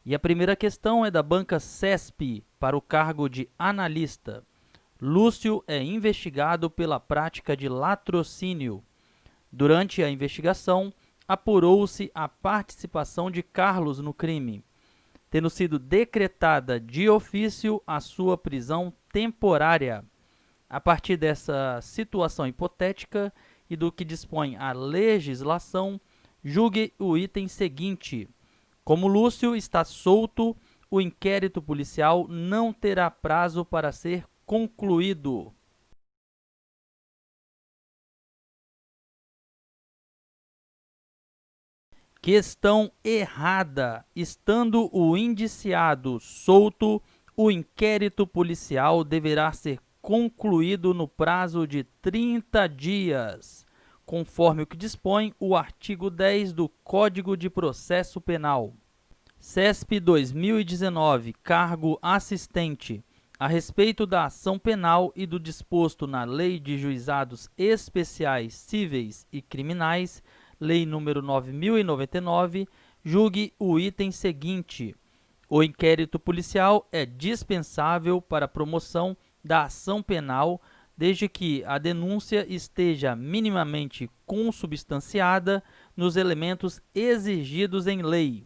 E a primeira questão é da banca CESP, para o cargo de analista. Lúcio é investigado pela prática de latrocínio. Durante a investigação, apurou-se a participação de Carlos no crime, tendo sido decretada de ofício a sua prisão temporária. A partir dessa situação hipotética e do que dispõe a legislação, julgue o item seguinte. Como Lúcio está solto, o inquérito policial não terá prazo para ser concluído. Questão errada. Estando o indiciado solto, o inquérito policial deverá ser concluído no prazo de 30 dias, conforme o que dispõe o artigo 10 do Código de Processo Penal. CESP 2019, cargo assistente. A respeito da ação penal e do disposto na Lei de Juizados Especiais Cíveis e Criminais, Lei nº 9.099, julgue o item seguinte. O inquérito policial é dispensável para a promoção da ação penal, desde que a denúncia esteja minimamente consubstanciada nos elementos exigidos em lei.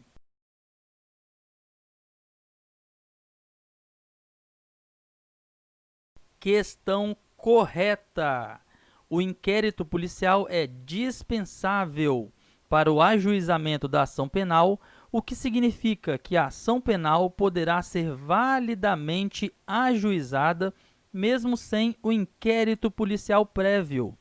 Questão correta. O inquérito policial é dispensável para o ajuizamento da ação penal, o que significa que a ação penal poderá ser validamente ajuizada mesmo sem o inquérito policial prévio,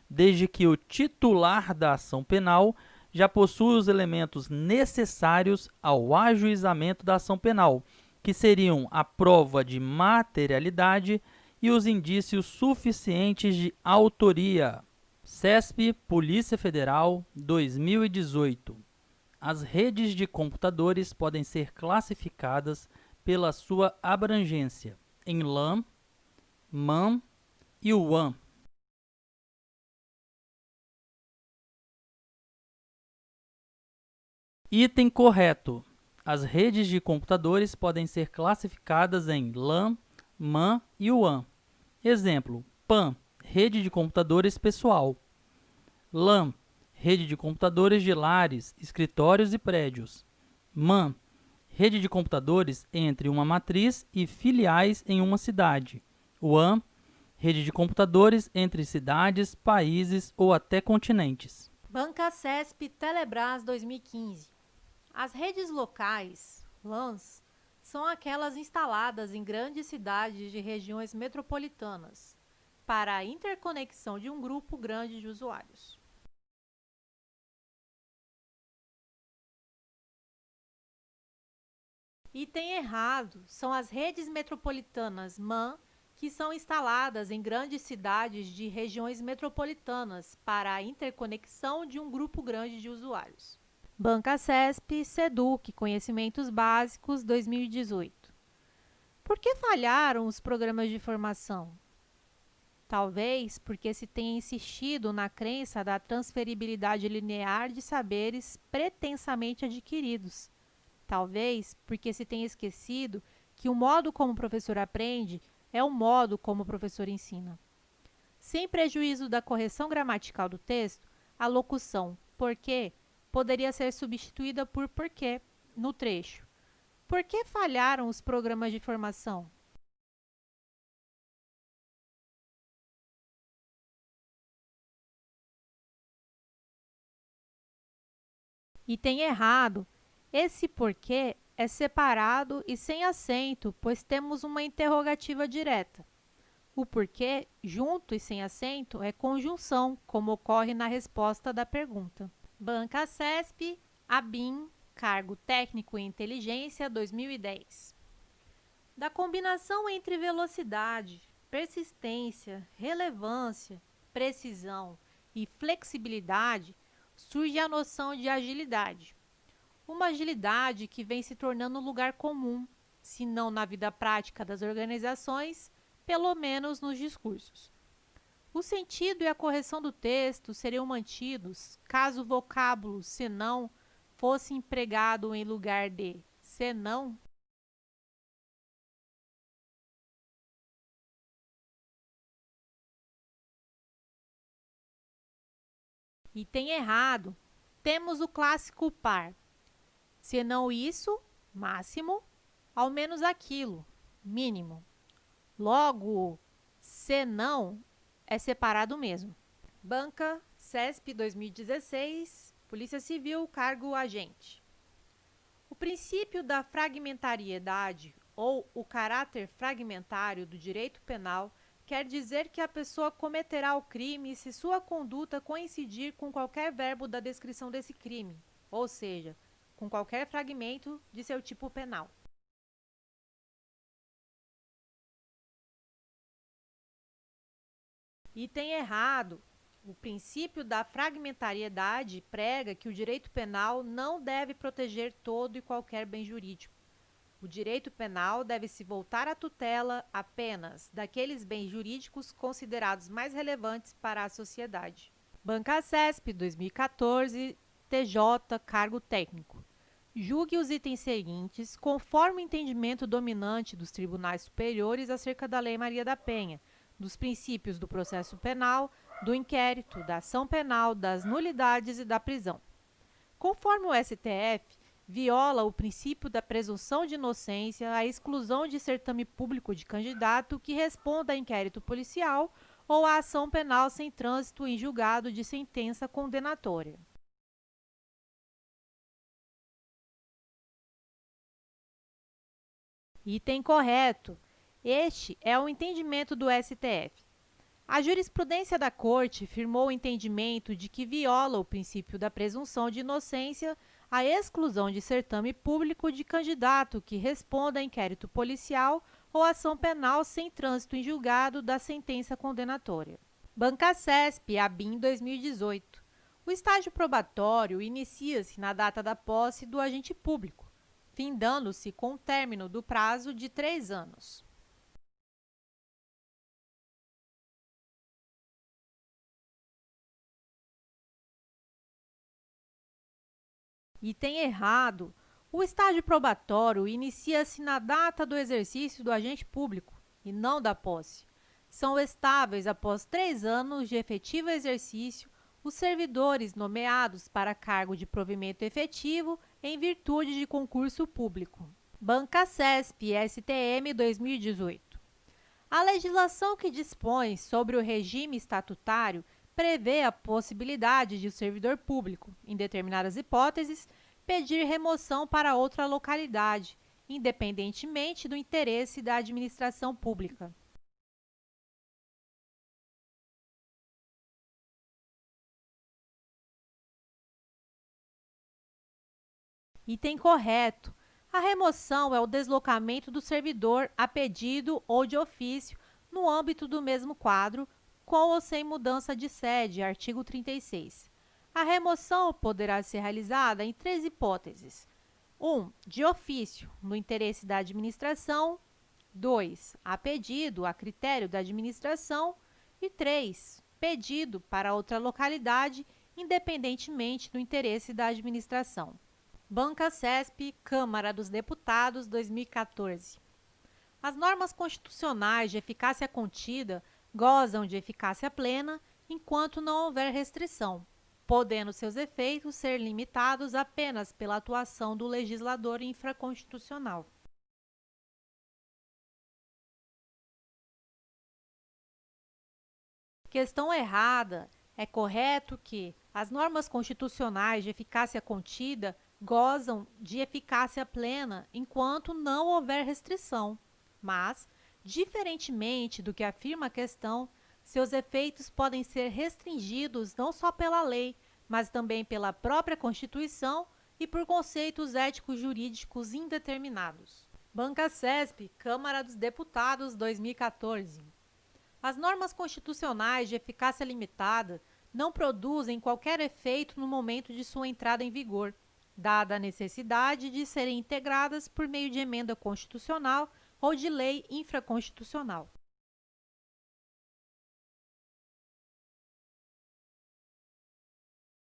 desde que o titular da ação penal já possua os elementos necessários ao ajuizamento da ação penal, que seriam a prova de materialidade e os indícios suficientes de autoria. CESP, Polícia Federal, 2018. As redes de computadores podem ser classificadas pela sua abrangência em LAN, MAN e WAN. Item correto. As redes de computadores podem ser classificadas em LAN, MAN e WAN. Exemplo: PAN, rede de computadores pessoal. LAN, rede de computadores de lares, escritórios e prédios. MAN, rede de computadores entre uma matriz e filiais em uma cidade. WAN, rede de computadores entre cidades, países ou até continentes. Banca CESP Telebrás 2015. As redes locais, LANs, são aquelas instaladas em grandes cidades de regiões metropolitanas para a interconexão de um grupo grande de usuários. Item errado são as redes metropolitanas MAN, que são instaladas em grandes cidades de regiões metropolitanas para a interconexão de um grupo grande de usuários. Banca CESP, SEDUC, Conhecimentos Básicos, 2018. Por que falharam os programas de formação? Talvez porque se tenha insistido na crença da transferibilidade linear de saberes pretensamente adquiridos. Talvez porque se tenha esquecido que o modo como o professor aprende é o modo como o professor ensina. Sem prejuízo da correção gramatical do texto, a locução porque poderia ser substituída por porquê no trecho. Por que falharam os programas de formação? Item errado. Esse porquê é separado e sem acento, pois temos uma interrogativa direta. O porquê, junto e sem acento, é conjunção, como ocorre na resposta da pergunta. Banca CESP, ABIN, Cargo Técnico em Inteligência, 2010. Da combinação entre velocidade, persistência, relevância, precisão e flexibilidade, surge a noção de agilidade. Uma agilidade que vem se tornando um lugar comum, se não na vida prática das organizações, pelo menos nos discursos. O sentido e a correção do texto seriam mantidos caso o vocábulo senão fosse empregado em lugar de senão. Item errado. Temos o clássico par. Senão isso, máximo, ao menos aquilo, mínimo. Logo, senão é separado mesmo. Banca, CESP 2016, Polícia Civil, cargo agente. O princípio da fragmentariedade ou o caráter fragmentário do direito penal quer dizer que a pessoa cometerá o crime se sua conduta coincidir com qualquer verbo da descrição desse crime, ou seja, com qualquer fragmento de seu tipo penal. Item errado. O princípio da fragmentariedade prega que o direito penal não deve proteger todo e qualquer bem jurídico. O direito penal deve se voltar à tutela apenas daqueles bens jurídicos considerados mais relevantes para a sociedade. Banca CESP 2014, TJ, cargo técnico. Julgue os itens seguintes conforme o entendimento dominante dos tribunais superiores acerca da Lei Maria da Penha, dos princípios do processo penal, do inquérito, da ação penal, das nulidades e da prisão. Conforme o STF, viola o princípio da presunção de inocência a exclusão de certame público de candidato que responda a inquérito policial ou a ação penal sem trânsito em julgado de sentença condenatória. Item correto. Este é o entendimento do STF. A jurisprudência da Corte firmou o entendimento de que viola o princípio da presunção de inocência a exclusão de certame público de candidato que responda a inquérito policial ou ação penal sem trânsito em julgado da sentença condenatória. Banca CESP, ABIN 2018. O estágio probatório inicia-se na data da posse do agente público, findando-se com o término do prazo de 3 anos. Item errado. O estágio probatório inicia-se na data do exercício do agente público e não da posse. São estáveis após 3 anos de efetivo exercício os servidores nomeados para cargo de provimento efetivo em virtude de concurso público. Banca CESP, STM 2018. A legislação que dispõe sobre o regime estatutário prevê a possibilidade de o servidor público, em determinadas hipóteses, pedir remoção para outra localidade, independentemente do interesse da administração pública. Item correto. A remoção é o deslocamento do servidor a pedido ou de ofício no âmbito do mesmo quadro, com ou sem mudança de sede, artigo 36. A remoção poderá ser realizada em 3 hipóteses. 1. De ofício, no interesse da administração. 2. A pedido, a critério da administração. E 3. Pedido para outra localidade, independentemente do interesse da administração. Banca CESP, Câmara dos Deputados, 2014. As normas constitucionais de eficácia contida gozam de eficácia plena enquanto não houver restrição, podendo seus efeitos ser limitados apenas pela atuação do legislador infraconstitucional. Questão errada. É correto que as normas constitucionais de eficácia contida gozam de eficácia plena enquanto não houver restrição, mas, diferentemente do que afirma a questão, seus efeitos podem ser restringidos não só pela lei, mas também pela própria Constituição e por conceitos éticos jurídicos indeterminados. Banca CESP, Câmara dos Deputados, 2014. As normas constitucionais de eficácia limitada não produzem qualquer efeito no momento de sua entrada em vigor, dada a necessidade de serem integradas por meio de emenda constitucional ou de lei infraconstitucional.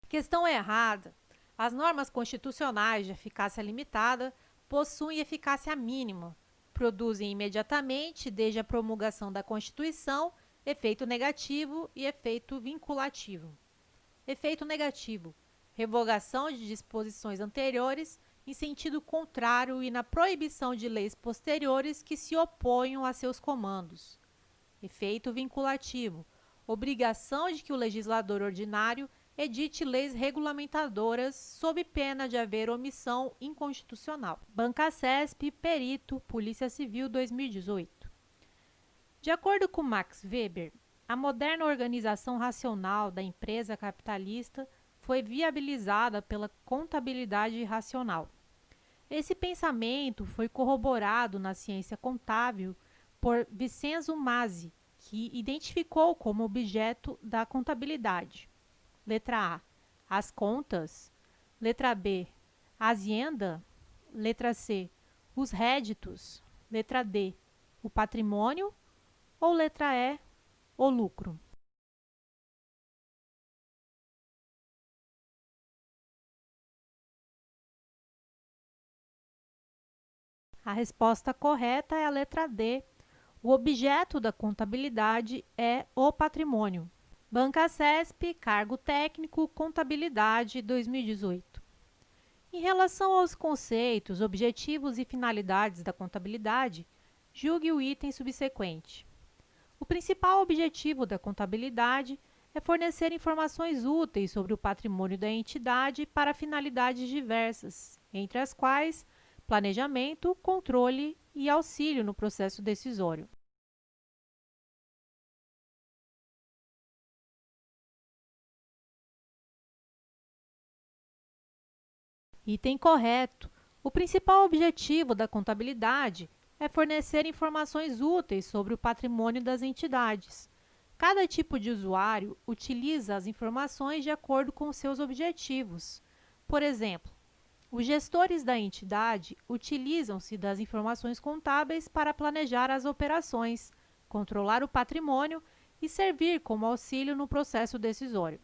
Questão errada. As normas constitucionais de eficácia limitada possuem eficácia mínima, produzem imediatamente, desde a promulgação da Constituição, efeito negativo e efeito vinculativo. Efeito negativo: revogação de disposições anteriores em sentido contrário e na proibição de leis posteriores que se oponham a seus comandos. Efeito vinculativo: obrigação de que o legislador ordinário edite leis regulamentadoras sob pena de haver omissão inconstitucional. Bancasesp, Perito, Polícia Civil 2018. De acordo com Max Weber, a moderna organização racional da empresa capitalista foi viabilizada pela contabilidade racional. Esse pensamento foi corroborado na ciência contábil por Vincenzo Mazzi, que identificou como objeto da contabilidade: letra A, as contas; letra B, a hacienda; letra C, os réditos; letra D, o patrimônio; ou letra E, o lucro. A resposta correta é a letra D. O objeto da contabilidade é o patrimônio. Bancasesp, Cargo Técnico, Contabilidade 2018. Em relação aos conceitos, objetivos e finalidades da contabilidade, julgue o item subsequente. O principal objetivo da contabilidade é fornecer informações úteis sobre o patrimônio da entidade para finalidades diversas, entre as quais planejamento, controle e auxílio no processo decisório. Item correto. O principal objetivo da contabilidade é fornecer informações úteis sobre o patrimônio das entidades. Cada tipo de usuário utiliza as informações de acordo com seus objetivos. Por exemplo, os gestores da entidade utilizam-se das informações contábeis para planejar as operações, controlar o patrimônio e servir como auxílio no processo decisório.